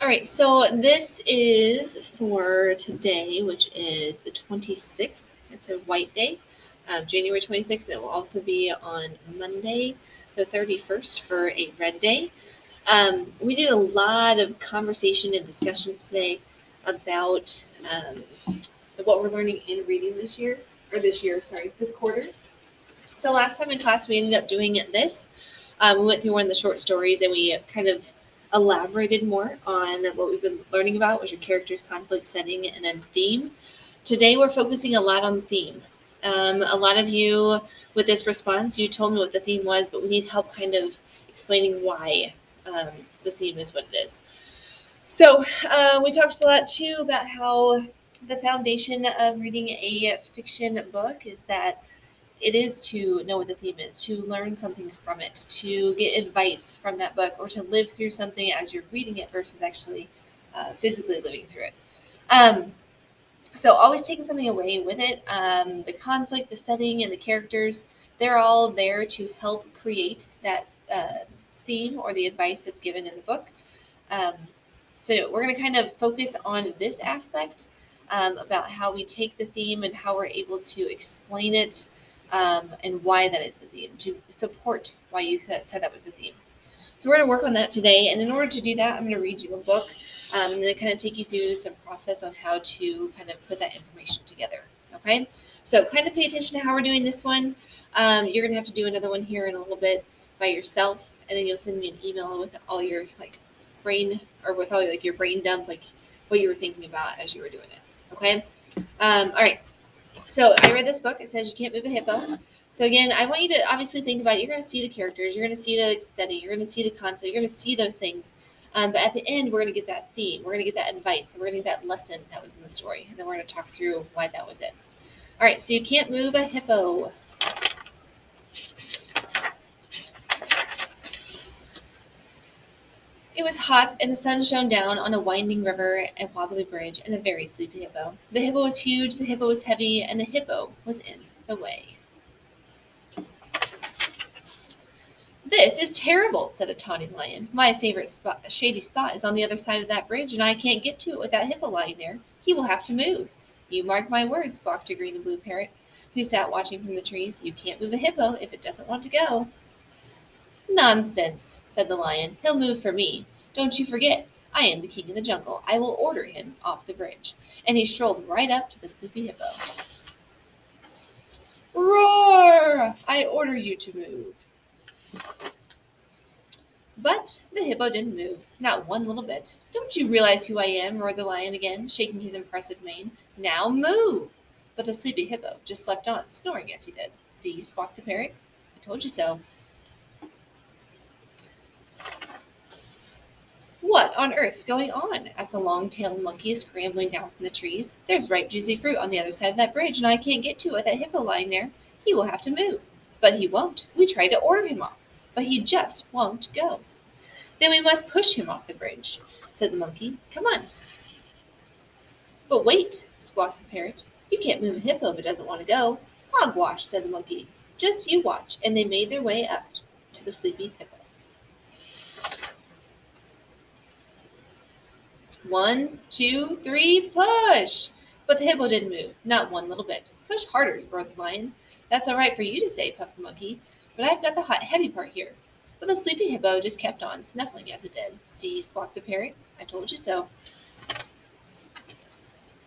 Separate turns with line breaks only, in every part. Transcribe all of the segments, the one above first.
All right, so this is for today, which is the 26th. It's a white day, January 26th. It will also be on Monday, the 31st, for a red day. We did a lot of conversation and discussion today about what we're learning in reading this quarter. So last time in class, we ended up doing this. We went through one of the short stories and we kind of elaborated more on what we've been learning about, which are characters, conflict, setting, and then theme. Today, we're focusing a lot on theme. A lot of you, with this response, you told me what the theme was, but we need help kind of explaining why the theme is what it is. So we talked a lot too about how the foundation of reading a fiction book is that it is to know what the theme is, to learn something from it, to get advice from that book, or to live through something as you're reading it versus actually physically living through it. So always taking something away with it. The conflict, the setting, and the characters, they're all there to help create that theme or the advice that's given in the book. So we're going to kind of focus on this aspect about how we take the theme and how we're able to explain it and why that is the theme, to support why you said that was the theme. So we're going to work on that today. And in order to do that, I'm going to read you a book and then kind of take you through some process on how to kind of put that information together. Okay? So kind of pay attention to how we're doing this one. You're going to have to do another one here in a little bit by yourself. And then you'll send me an email with all your brain, or with all your brain dump, like what you were thinking about as you were doing it. Okay? All right. So I read this book. It says you can't move a hippo. So again, I want you to obviously think about it. You're going to see the characters. You're going to see the setting. You're going to see the conflict. You're going to see those things. But at the end, we're going to get that theme. We're going to get that advice. We're going to get that lesson that was in the story. And then we're going to talk through why that was it. All right. So you can't move a hippo. It was hot, and the sun shone down on a winding river, a wobbly bridge, and a very sleepy hippo. The hippo was huge, the hippo was heavy, and the hippo was in the way. "This is terrible," said a taunting lion. "My favorite shady spot is on the other side of that bridge, and I can't get to it with that hippo lying there. He will have to move." "You mark my words," squawked a green and blue parrot, who sat watching from the trees. "You can't move a hippo if it doesn't want to go." "Nonsense," said the lion. "He'll move for me. Don't you forget, I am the king of the jungle. I will order him off the bridge." And he strolled right up to the sleepy hippo. "Roar! I order you to move." But the hippo didn't move, not one little bit. "Don't you realize who I am?" roared the lion again, shaking his impressive mane. "Now move!" But the sleepy hippo just slept on, snoring as he did. "See," squawked the parrot, "I told you so." "What on earth's going on?" asked the long-tailed monkey, scrambling down from the trees. "There's ripe, juicy fruit on the other side of that bridge, and I can't get to it with that hippo lying there. He will have to move." "But he won't. We tried to order him off, but he just won't go." "Then we must push him off the bridge," said the monkey. "Come on." "But wait," squawked the parrot. "You can't move a hippo if it doesn't want to go." "Hogwash," said the monkey. "Just you watch." And they made their way up to the sleepy hippo. 1, 2, 3, push! But the hippo didn't move, not one little bit. "Push harder," roared the lion. "That's all right for you to say," puffed the monkey, "but I've got the hot, heavy part here." But the sleepy hippo just kept on, snuffling as it did. "See," squawked the parrot, "I told you so."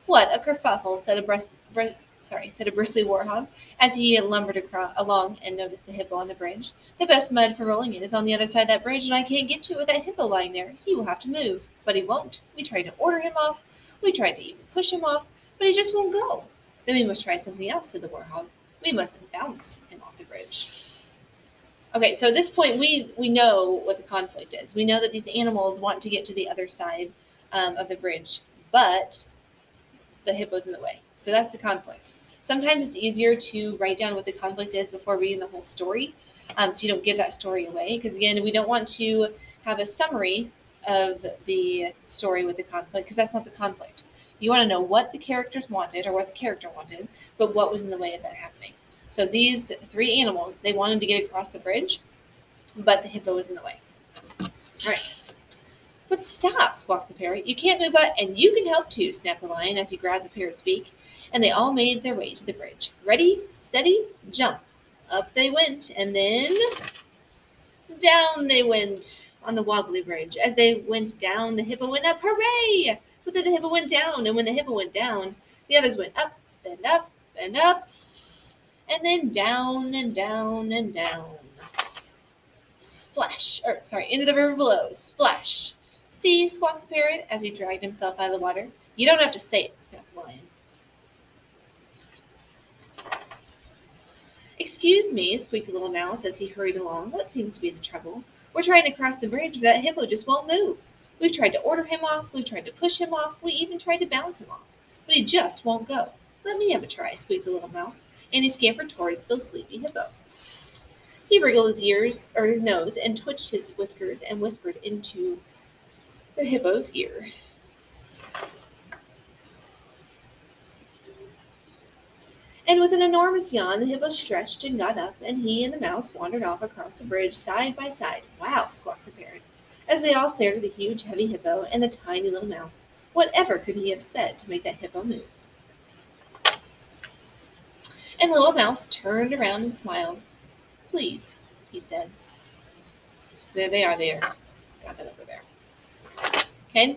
"What a kerfuffle," said a bristly warhog, as he lumbered along and noticed the hippo on the bridge. "The best mud for rolling in is on the other side of that bridge, and I can't get to it with that hippo lying there. He will have to move." "But he won't. We tried to order him off. We tried to even push him off, but he just won't go." "Then we must try something else," said the warhog. "We must bounce him off the bridge." Okay, so at this point, we know what the conflict is. We know that these animals want to get to the other side of the bridge, but the hippo's in the way. So that's the conflict. Sometimes it's easier to write down what the conflict is before reading the whole story, so you don't give that story away. Because again, we don't want to have a summary of the story with the conflict, because that's not the conflict. You want to know what the characters wanted or what the character wanted, but what was in the way of that happening. So these three animals, they wanted to get across the bridge, but the hippo was in the way. All right. But stop, squawked the parrot. You can't move up, and you can help too, snapped the lion as he grabbed the parrot's beak. And they all made their way to the bridge. Ready, steady, jump. Up they went, and then down they went on the wobbly bridge. As they went down, the hippo went up. Hooray! But then the hippo went down, and when the hippo went down, the others went up and up and up, and then down and down and down. Splash! Into the river below. Splash! See, squawked the parrot as he dragged himself out of the water. You don't have to say it, snapped the lion. Excuse me, squeaked the little mouse as he hurried along. What seems to be the trouble? We're trying to cross the bridge, but that hippo just won't move. We've tried to order him off, we've tried to push him off, we even tried to bounce him off, but he just won't go. Let me have a try, squeaked the little mouse, and he scampered towards the sleepy hippo. He wriggled his ears, or his nose, and twitched his whiskers and whispered into the hippo's ear. And with an enormous yawn, the hippo stretched and got up, and he and the mouse wandered off across the bridge side by side. Wow, squawked the parrot, as they all stared at the huge, heavy hippo and the tiny little mouse. Whatever could he have said to make that hippo move? And the little mouse turned around and smiled. Please, he said. So there they are there. Got that over there. Okay.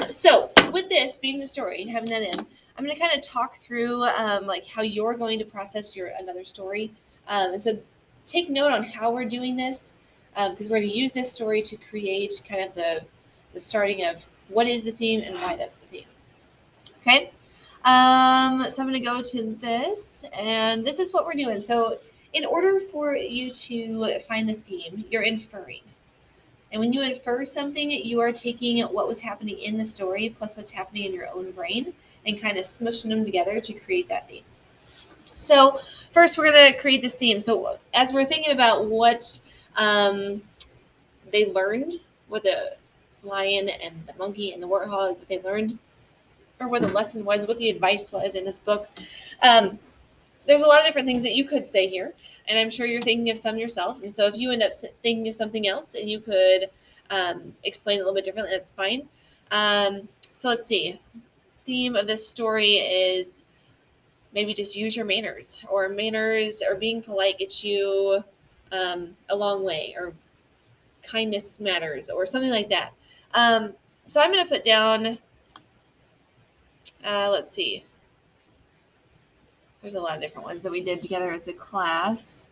So with this being the story and having that in, I'm going to kind of talk through like how you're going to process your another story. And so take note on how we're doing this because we're going to use this story to create kind of the starting of what is the theme and why that's the theme. Okay. So I'm going to go to this, and this is what we're doing. So in order for you to find the theme, you're inferring. And when you infer something, you are taking what was happening in the story plus what's happening in your own brain and kind of smushing them together to create that theme. So first, we're going to create this theme. So as we're thinking about what they learned, what the lion and the monkey and the warthog, what they learned, or what the lesson was, what the advice was in this book, there's a lot of different things that you could say here, and I'm sure you're thinking of some yourself. And so if you end up thinking of something else and you could explain it a little bit differently, that's fine. So let's see. Theme of this story is maybe just use your manners, or being polite gets you a long way, or kindness matters, or something like that. So I'm going to put down, let's see. There's a lot of different ones that we did together as a class.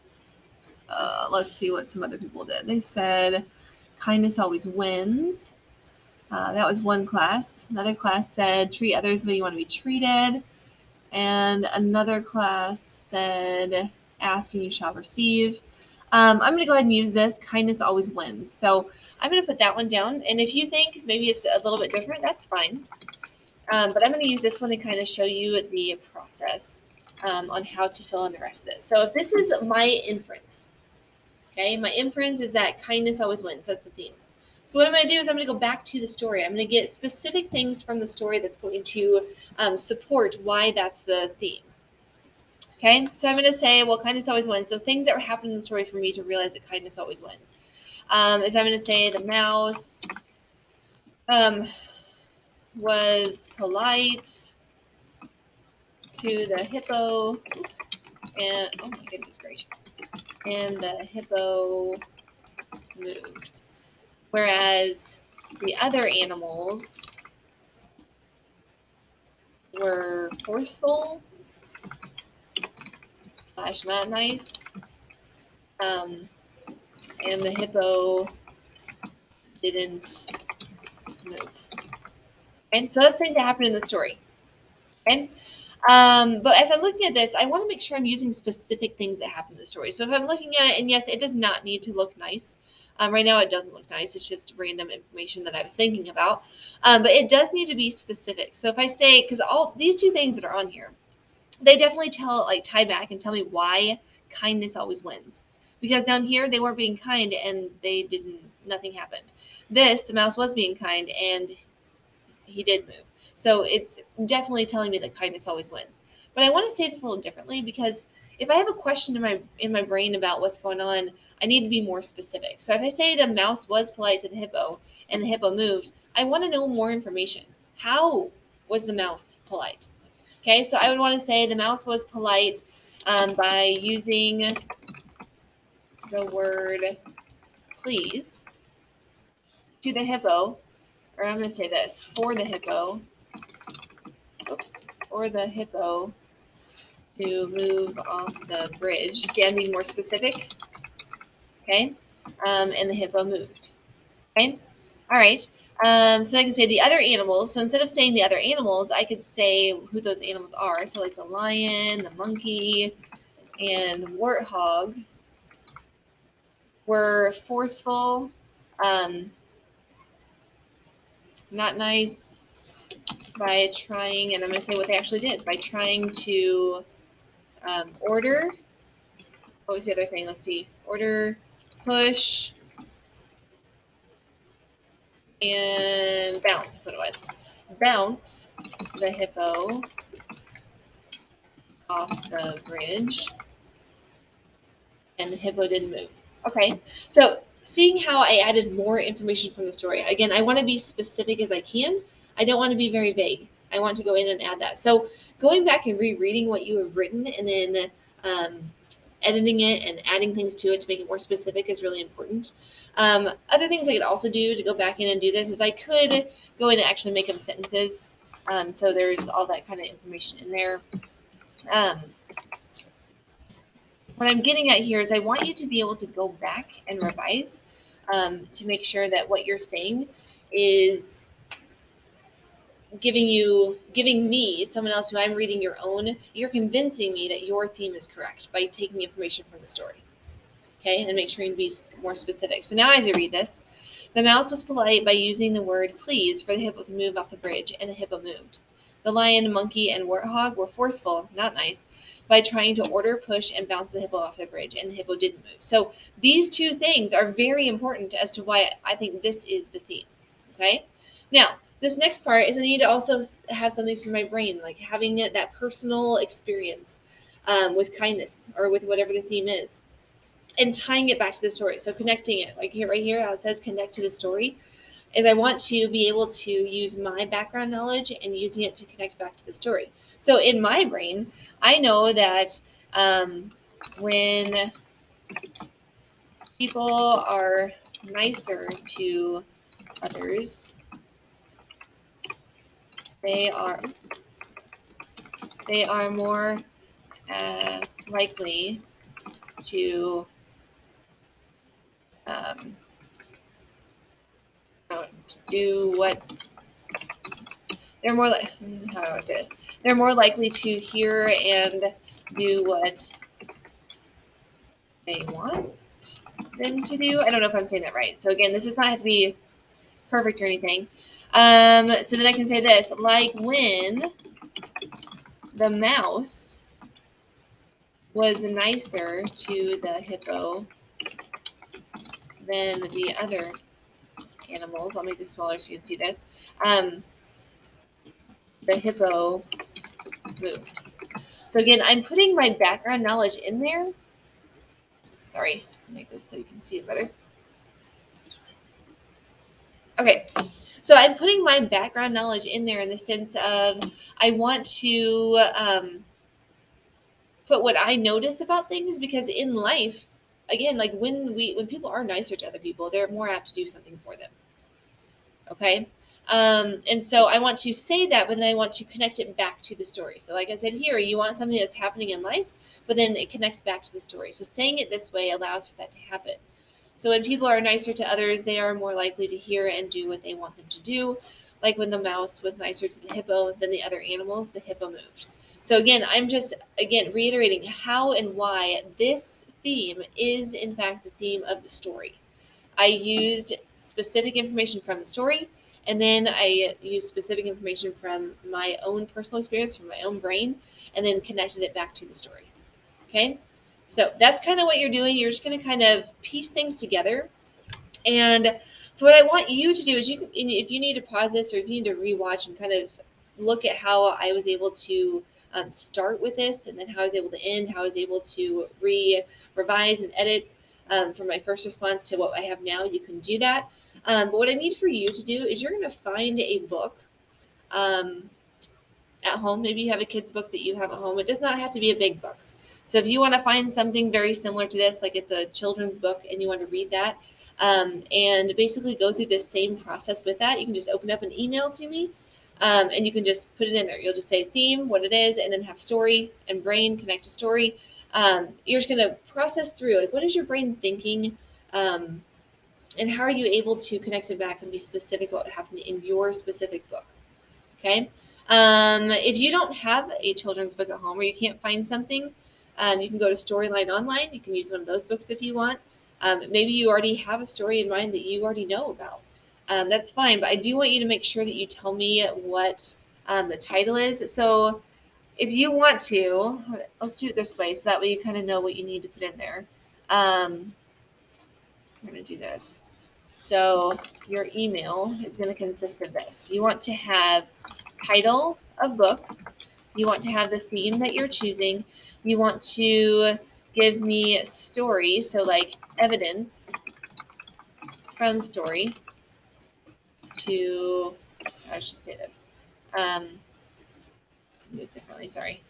Let's see what some other people did. They said kindness always wins. That was one class. Another class said treat others the way you want to be treated. And another class said ask and you shall receive. I'm going to go ahead and use this. Kindness always wins. So I'm going to put that one down. And if you think maybe it's a little bit different, that's fine. But I'm going to use this one to kind of show you the process on how to fill in the rest of this. So if this is my inference, okay, my inference is that kindness always wins. That's the theme. So what I'm going to do is I'm going to go back to the story. I'm going to get specific things from the story that's going to support why that's the theme. Okay, so I'm going to say, well, kindness always wins. So things that were happening in the story for me to realize that kindness always wins. Is I'm going to say the mouse was polite to the hippo, and oh my goodness gracious, and the hippo moved. Whereas the other animals were forceful / not nice, and the hippo didn't move. And so that's things that happen in the story. Okay. But as I'm looking at this, I want to make sure I'm using specific things that happen in the story. So if I'm looking at it, and yes, it does not need to look nice. Right now, it doesn't look nice. It's just random information that I was thinking about. But it does need to be specific. So if I say, because all these two things that are on here, they definitely tie back and tell me why kindness always wins. Because down here, they weren't being kind and nothing happened. The mouse was being kind and he did move. So it's definitely telling me that kindness always wins. But I want to say this a little differently, because if I have a question in my brain about what's going on, I need to be more specific. So if I say the mouse was polite to the hippo and the hippo moved, I want to know more information. How was the mouse polite? Okay, so I would want to say the mouse was polite by using the word please to the hippo, or I'm going to say this, for the hippo, for the hippo to move off the bridge. See, I'm being more specific. Okay, and the hippo moved. Okay, all right. So I can say the other animals. So instead of saying the other animals, I could say who those animals are. So like the lion, the monkey, and warthog were forceful, not nice, by trying, and I'm going to say what they actually did, by trying to order. What was the other thing? Let's see. Order, push, and bounce. That's what it was. Bounce the hippo off the bridge, and the hippo didn't move. Okay, so seeing how I added more information from the story. Again, I want to be specific as I can. I don't want to be very vague. I want to go in and add that. So going back and rereading what you have written and then editing it and adding things to it to make it more specific is really important. Other things I could also do to go back in and do this is I could go in and actually make them sentences. So there's all that kind of information in there. What I'm getting at here is I want you to be able to go back and revise to make sure that what you're saying is giving me, someone else who I'm reading your own, you're convincing me that your theme is correct by taking information from the story. Okay, and make sure you be more specific. So now as I read this, the mouse was polite by using the word please for the hippo to move off the bridge, and the hippo moved. The lion, monkey, and warthog were forceful, not nice, by trying to order, push, and bounce the hippo off the bridge, and the hippo didn't move. So these two things are very important as to why I think this is the theme. Okay, now this next part is I need to also have something from my brain, like having that personal experience with kindness or with whatever the theme is, and tying it back to the story. So connecting it, like here, right here, how it says connect to the story, is I want to be able to use my background knowledge and using it to connect back to the story. So in my brain, I know that when people are nicer to others, they are more likely to do what they're more like. How do I say this? They're more likely to hear and do what they want them to do. I don't know if I'm saying that right. So again, this does not have to be perfect or anything. So then I can say this, like when the mouse was nicer to the hippo than the other animals. I'll make this smaller so you can see this. The hippo moved. So again, I'm putting my background knowledge in there. Sorry, I'll make this so you can see it better. Okay, so I'm putting my background knowledge in there in the sense of I want to put what I notice about things, because in life, again, like when people are nicer to other people, they're more apt to do something for them. Okay. And so I want to say that, but then I want to connect it back to the story. So like I said here, you want something that's happening in life, but then it connects back to the story. So saying it this way allows for that to happen. So when people are nicer to others, they are more likely to hear and do what they want them to do. Like when the mouse was nicer to the hippo than the other animals, the hippo moved. So again, I'm just, reiterating how and why this theme is, in fact, the theme of the story. I used specific information from the story, and then I used specific information from my own personal experience, from my own brain, and then connected it back to the story. Okay? So that's kind of what you're doing. You're just going to kind of piece things together. And so what I want you to do is if you need to pause this, or if you need to rewatch and kind of look at how I was able to start with this, and then how I was able to end, how I was able to revise and edit, from my first response to what I have now, you can do that. But what I need for you to do is you're going to find a book at home. Maybe you have a kid's book that you have at home. It does not have to be a big book. So if you want to find something very similar to this, like it's a children's book and you want to read that, and basically go through this same process with that, you can just open up an email to me, and you can just put it in there. You'll just say theme, what it is, and then have story and brain connect to story. You're just going to process through, like, what is your brain thinking, and how are you able to connect it back and be specific about what happened in your specific book. Okay. If you don't have a children's book at home or you can't find something, you can go to Storyline Online. You can use one of those books if you want. Maybe you already have a story in mind that you already know about. That's fine, but I do want you to make sure that you tell me what the title is. So if you want to, let's do it this way so that way you kind of know what you need to put in there. I'm going to do this. So your email is going to consist of this. You want to have title of book. You want to have the theme that you're choosing. You want to give me story, so like evidence from story to, I should say this. Do this differently, sorry.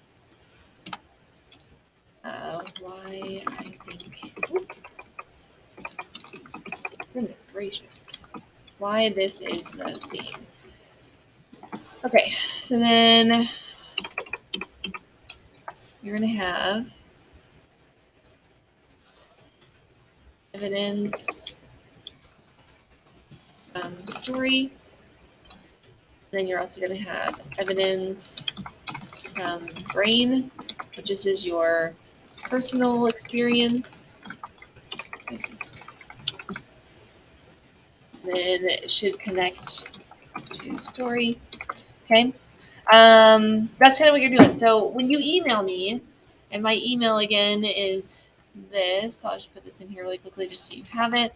Why I think, goodness gracious, why this is the theme. Okay, so then you're going to have evidence story. Then you're also going to have evidence from brain, which is your personal experience. Then it should connect to story. Okay. That's kind of what you're doing. So when you email me, and my email again is this, I'll just put this in here really quickly just so you have it.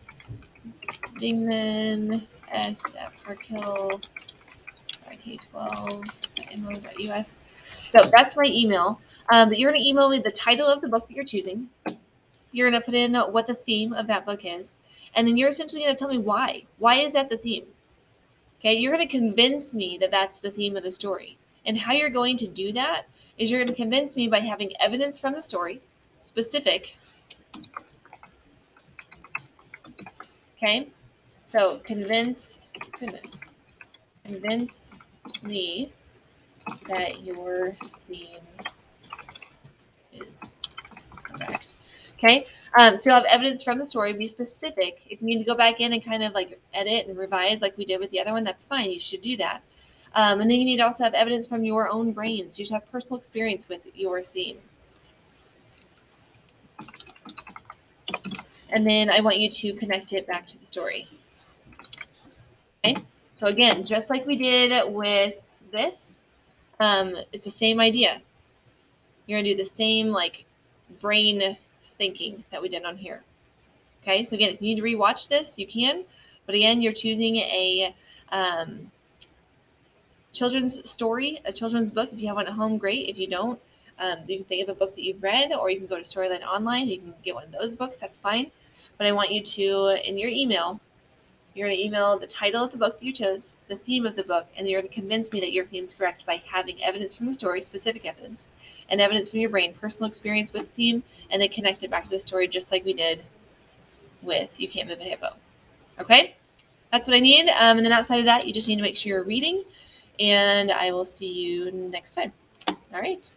dingman@parkhill.k12.mo.us. So that's my email. But you're going to email me the title of the book that you're choosing. You're going to put in what the theme of that book is. And then you're essentially going to tell me why. Why is that the theme? Okay, you're going to convince me that that's the theme of the story. And how you're going to do that is you're going to convince me by having evidence from the story, specific. Okay, so convince me that your theme is correct. Okay, so you'll have evidence from the story. Be specific. If you need to go back in and kind of like edit and revise like we did with the other one, that's fine. You should do that. And then you need to also have evidence from your own brains. You should have personal experience with your theme. And then I want you to connect it back to the story. Okay, so again, just like we did with this, it's the same idea. You're gonna do the same like brain thinking that we did on here. Okay, so again, if you need to rewatch this, you can. But again, you're choosing a children's story, a children's book. If you have one at home, great. If you don't, you can think of a book that you've read, or you can go to Storyline Online. You can get one of those books. That's fine. But I want you to, in your email, you're going to email the title of the book that you chose, the theme of the book, and you're going to convince me that your theme is correct by having evidence from the story, specific evidence, and evidence from your brain, personal experience with the theme, and then connect it back to the story just like we did with You Can't Move a Hippo. Okay? That's what I need. And then outside of that, you just need to make sure you're reading, and I will see you next time. All right.